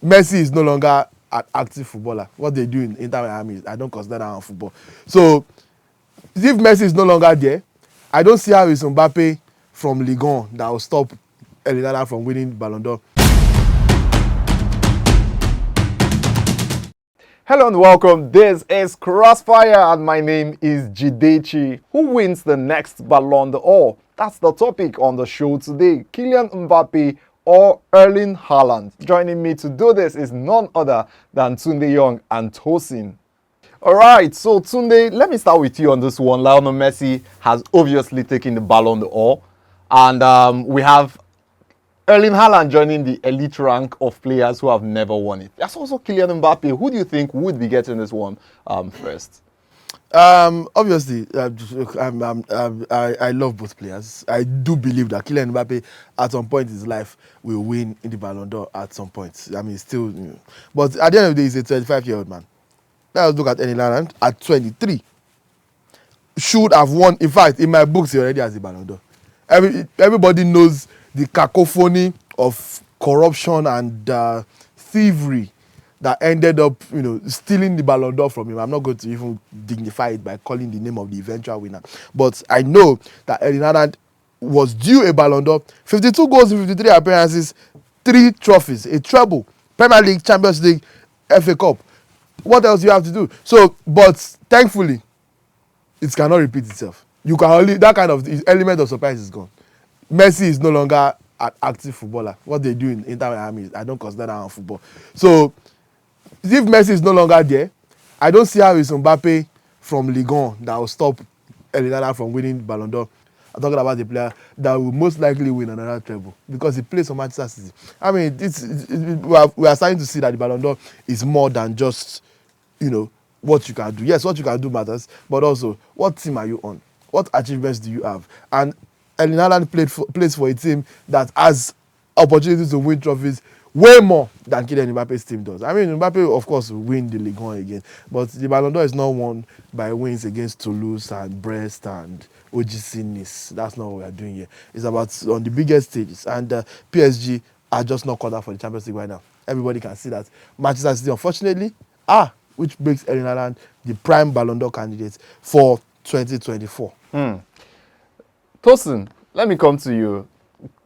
Messi is no longer an active footballer. What they do in Inter Miami, I don't consider that football. So if Messi is no longer there, I don't see how it's Mbappe from Ligue 1 that will stop Erling Haaland from winning Ballon d'Or. Hello and welcome. This is Crossfire and my name is Jidechi. Who wins the next Ballon d'Or? That's the topic on the show today. Kylian Mbappe or Erling Haaland? Joining me to do this is none other than Tunde Young and Tosin. Alright, so Tunde, let me start with you on this one. Lionel Messi has obviously taken the Ballon d'Or, and we have Erling Haaland joining the elite rank of players who have never won it. There's also Kylian Mbappe. Who do you think would be getting this one first? Obviously, I love both players. I do believe that Kylian Mbappe, at some point in his life, will win in the Ballon d'Or at some point. I mean, still, but at the end of the day, he's a 25-year-old man. Let's look at Erling Haaland at 23. Should have won. In fact, in my books, he already has the Ballon d'Or. Everybody knows the cacophony of corruption and thievery that ended up, stealing the Ballon d'Or from him. I'm not going to even dignify it by calling the name of the eventual winner. But I know that Erling Haaland was due a Ballon d'Or. 52 goals in 53 appearances, 3 trophies, a treble, Premier League, Champions League, FA Cup. What else do you have to do? So, but thankfully, it cannot repeat itself. You can only, that kind of element of surprise is gone. Messi is no longer an active footballer. What they do in Inter Miami, I don't consider that football. So if Messi is no longer there, I don't see how it's Mbappe from Ligue 1 that will stop Erling Haaland from winning Ballon d'Or. I'm talking about the player that will most likely win another treble because he plays for Manchester City. I mean, we are starting to see that the Ballon d'Or is more than just, what you can do. Yes, what you can do matters, but also what team are you on? What achievements do you have? And Erling Haaland plays for a team that has opportunities to win trophies way more than Kylian Mbappe's team does. I mean, Mbappe, of course, will win the Ligue 1 again, but the Ballon d'Or is not won by wins against Toulouse and Brest and OGC Nice. That's not what we are doing here. It's about on the biggest stages, and PSG are just not caught up for the Champions League right now. Everybody can see that. Manchester City, unfortunately, which makes Erling Haaland the prime Ballon d'Or candidate for 2024. Tosin, let me come to you.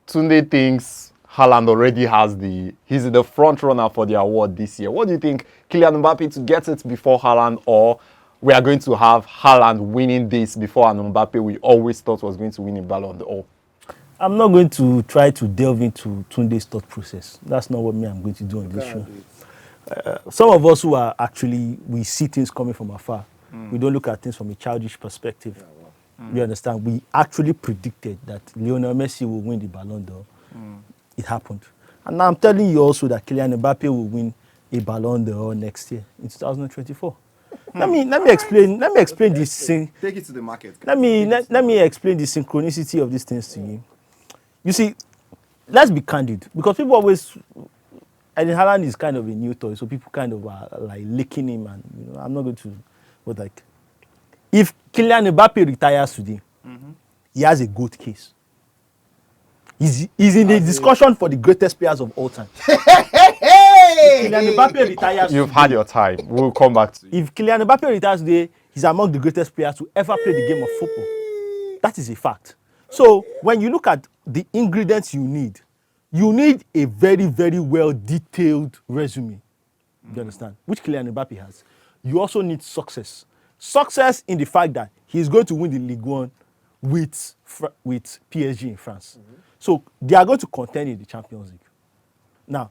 Tunde thinks Haaland already has he's the front runner for the award this year. What do you think, Kylian Mbappe to get it before Haaland, or we are going to have Haaland winning this before an Mbappe we always thought was going to win a Ballon d'Or? I'm not going to try to delve into Tunde's thought process. That's not what I'm going to do on this show. Some of us who are actually, we see things coming from afar. We don't look at things from a childish perspective. You understand? We actually predicted that Lionel Messi will win the Ballon d'Or. It happened. And now I'm telling you also that Kylian Mbappe will win a Ballon d'Or next year in 2024. Let me explain this thing. Take it to the market. Let me explain the synchronicity of these things to you. You see, let's be candid, because people always, Erling Haaland is kind of a new toy, so people kind of are like licking him, and I'm not going to, but like, if Kylian Mbappe retires today, he has a good case. He's in the discussion for the greatest players of all time. If Kylian Mbappe retires You've today, had your time. We'll come back to you. if Kylian Mbappe retires today, he's among the greatest players to ever play the game of football. That is a fact. So when you look at the ingredients you need a very, very well detailed resume. You understand? Which Kylian Mbappe has. You also need success. Success in the fact that he's going to win the Ligue 1 with PSG in France. So they are going to contend in the Champions League. Now,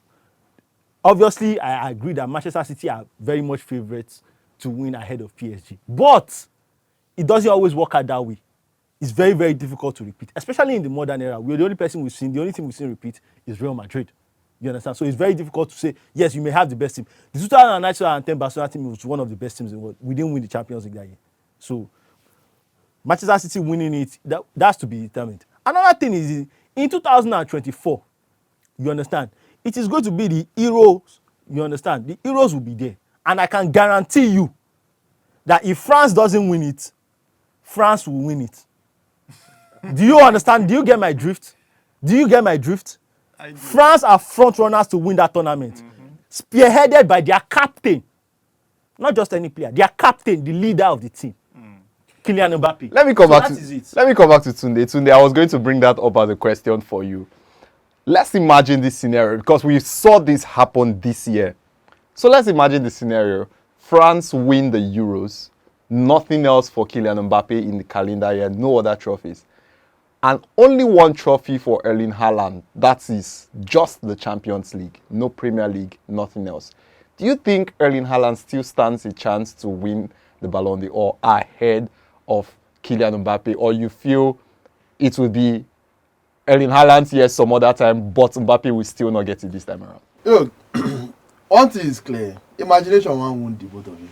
obviously, I agree that Manchester City are very much favorites to win ahead of PSG. But it doesn't always work out that way. It's very, very difficult to repeat, especially in the modern era. The only thing we've seen repeat is Real Madrid. You understand? So it's very difficult to say, yes, you may have the best team. The 2009-2010 Barcelona team was one of the best teams in the world. We didn't win the Champions League that year. So Manchester City winning it, that's to be determined. Another thing is, in 2024, you understand, it is going to be the Euros. You understand? The Euros will be there. And I can guarantee you that if France doesn't win it, France will win it. Do you understand? Do you get my drift? France are front runners to win that tournament. spearheaded by their captain, not just any player, their captain, the leader of the team, Kylian Mbappe. Let me come So back that to is it. let me come back to Tunde. Tunde, I was going to bring that up as a question for you. Let's imagine this scenario because we saw this happen this year. So let's imagine the scenario. France win the Euros, nothing else for Kylian Mbappe in the calendar year, no other trophies. And only one trophy for Erling Haaland. That is just the Champions League, no Premier League, nothing else. Do you think Erling Haaland still stands a chance to win the Ballon d'Or ahead of Kylian Mbappe, or you feel it will be Erling Haaland, yes, some other time, but Mbappe will still not get it this time around? Look, one thing is clear. Imagination one won't the both of you.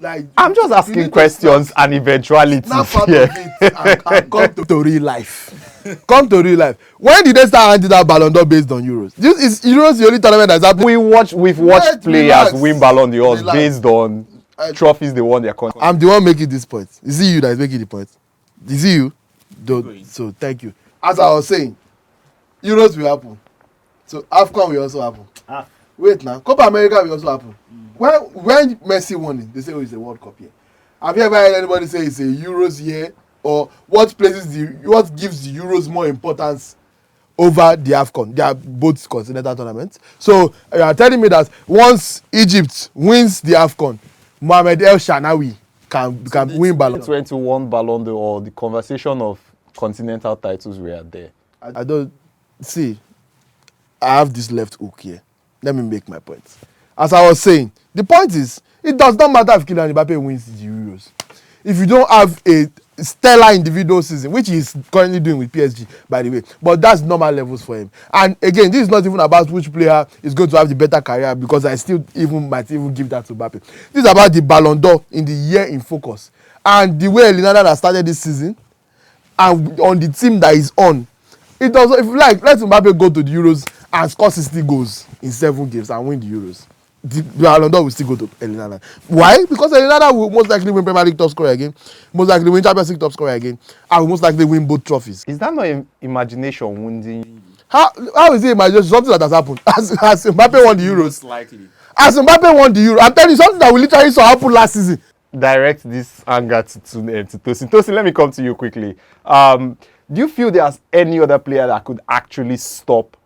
Like, I'm just you asking need to questions and eventualities snap out here. of it and come to real life. Come to real life. When did they start handing that Ballon d'Or based on Euros? This is Euros the only tournament that's happening. We've watched Let's players relax. win Ballon d'Or Relax. based on trophies they won their country. I'm the one making this point. Is it you that is making the point? Is it you? Don't. So thank you. As I was saying, Euros will happen. So AFCON will also happen. Wait now, Copa America will also happen. When Messi won it, they say, oh, it's a World Cup year. Have you ever heard anybody say it's a Euros year? Or what gives the Euros more importance over the AFCON? They are both continental tournaments. So you are telling me that once Egypt wins the AFCON, Mohamed El Shanawi can win Ballon. 21 Ballon d'Or, the conversation of continental titles were there. I don't see. I have this left hook here. Let me make my point. As I was saying, the point is, it does not matter if Kylian Mbappe wins the Euros. If you don't have a stellar individual season, which he's currently doing with PSG, by the way, but that's normal levels for him. And again, this is not even about which player is going to have the better career, because I still might give that to Mbappe. This is about the Ballon d'Or in the year in focus. And the way Erling has started this season, and on the team that is on, it does. If you like, let Mbappe go to the Euros and score 60 goals in 7 games and win the Euros. The Ballon d'Or will still go to Erling. Why? Because Erling will most likely win Premier League top scorer again, most likely win Champions League top scorer again, and will most likely win both trophies. Is that not imagination wounding? How is it imagination? Something that has happened. As Mbappe won the Euros. Most likely. As Mbappe won the Euro, I'm telling you something that we literally saw happen last season. Direct this anger to Tosin. Tosin, let me come to you quickly. Do you feel there's any other player that could actually stop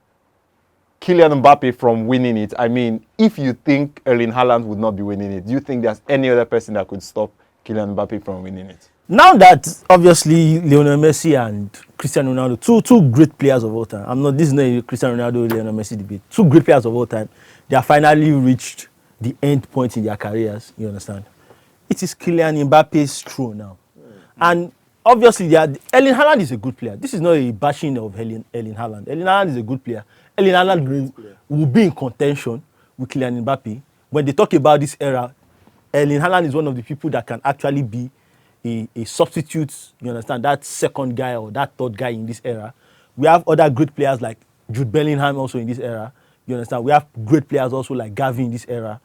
Kylian Mbappe from winning it? I mean, if you think Erling Haaland would not be winning it, do you think there's any other person that could stop Kylian Mbappe from winning it? Now that obviously Lionel Messi and Cristiano Ronaldo, two great players of all time. This is not a Cristiano Ronaldo Lionel Messi debate. 2 great players of all time. They have finally reached the end point in their careers. You understand? It is Kylian Mbappe's throne now, and obviously Erling Haaland is a good player. This is not a bashing of Erling Haaland. Erling Haaland is a good player. Erling Haaland will be in contention with Kylian Mbappe. When they talk about this era, Erling Haaland is one of the people that can actually be a substitute, you understand, that second guy or that third guy in this era. We have other great players like Jude Bellingham also in this era. You understand? We have great players also like Gavi in this era.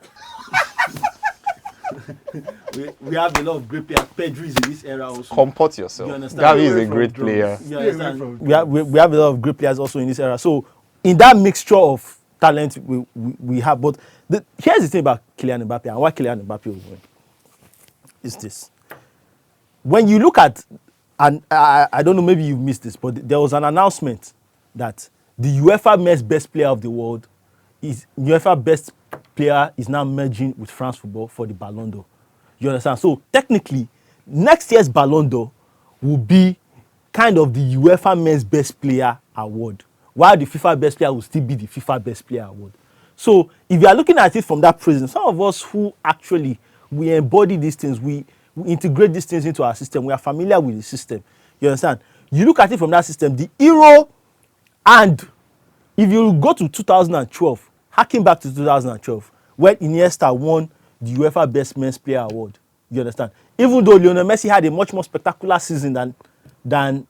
we have a lot of great players. Pedri is in this era also. Comport yourself. You understand? Gavi is a great player. You understand? We have a lot of great players also in this era. So in that mixture of talent we have, but here's the thing about Kylian Mbappe and why Kylian Mbappe will win. Is this. When you look at, and I don't know, maybe you've missed this, but there was an announcement that the UEFA Men's Best Player of the World UEFA Best Player is now merging with France Football for the Ballon d'Or. You understand? So technically, next year's Ballon d'Or will be kind of the UEFA Men's Best Player award, while the FIFA Best Player will still be the FIFA Best Player award. So if you are looking at it from that prism, some of us who actually we embody these things, we integrate these things into our system, we are familiar with the system. You understand? You look at it from that system, the Euro, and if you go to 2012, harking back to 2012, when Iniesta won the UEFA Best Men's Player Award, you understand? Even though Lionel Messi had a much more spectacular season than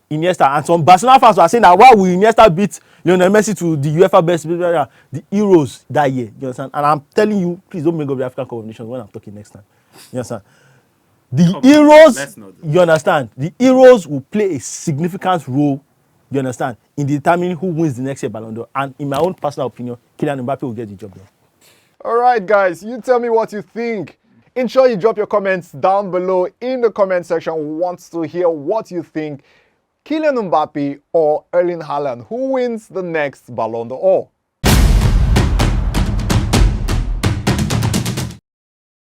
Iniesta, and some Barcelona fans were saying that why will Iniesta beat Lionel Messi to the UEFA Best Player, the Euros that year? You understand? And I'm telling you, please don't bring up the African Cup of Nations when I'm talking next time. You understand? The Euros, you understand? The Euros will play a significant role You understand? In determining who wins the next year Ballon d'Or. And in my own personal opinion, Kylian Mbappe will get the job done. All right, guys, you tell me what you think. Ensure you drop your comments down below in the comment section. We want to hear what you think. Kylian Mbappe or Erling Haaland, who wins the next Ballon d'Or?